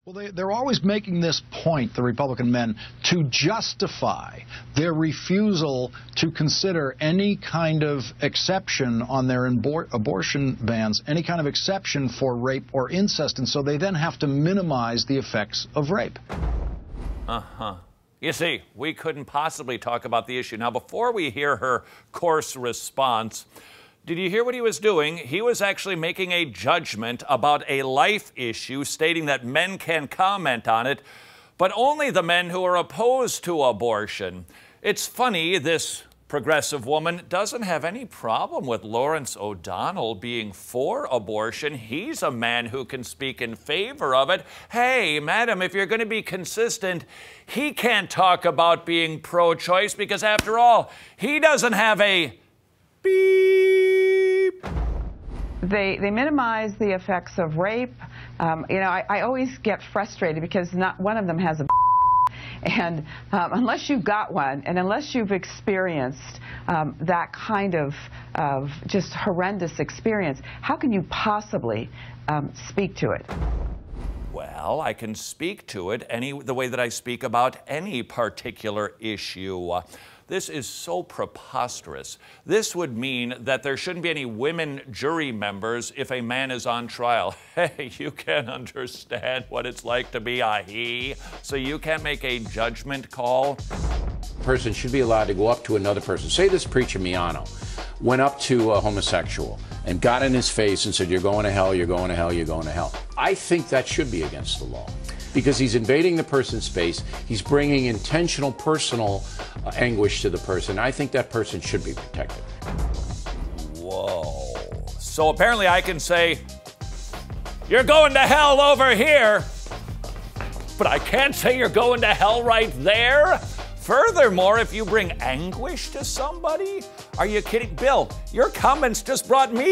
Well, they're always making this point, the Republican men, to justify their refusal to consider any kind of exception on their abortion bans, any kind of exception for rape or incest, and so they then have to minimize the effects of rape. You see, we couldn't possibly talk about the issue. Now, before we hear her coarse response, did you hear what he was doing? He was actually making a judgment about a life issue, stating that men can comment on it, but only the men who are opposed to abortion. It's funny, this progressive woman doesn't have any problem with Lawrence O'Donnell being for abortion. He's a man who can speak in favor of it. Hey, madam, if you're going to be consistent, he can't talk about being pro-choice because, after all, he doesn't have a beep. They minimize the effects of rape. I always get frustrated because not one of them has a and unless you've got one and unless you've experienced that kind of just horrendous experience, how can you possibly speak to it? Well, I can speak to it the way that I speak about any particular issue. This is so preposterous. This would mean that there shouldn't be any women jury members if a man is on trial. Hey, you can't understand what it's like to be a he, so you can't make a judgment call. A person should be allowed to go up to another person. Say this preacher Miano went up to a homosexual and got in his face and said, "You're going to hell, you're going to hell, you're going to hell." I think that should be against the law, because he's invading the person's space. He's bringing intentional personal anguish to the person. I think that person should be protected. Whoa. So apparently I can say, "You're going to hell over here," but I can't say you're going to hell right there? Furthermore, if you bring anguish to somebody, are you kidding? Bill, your comments just brought me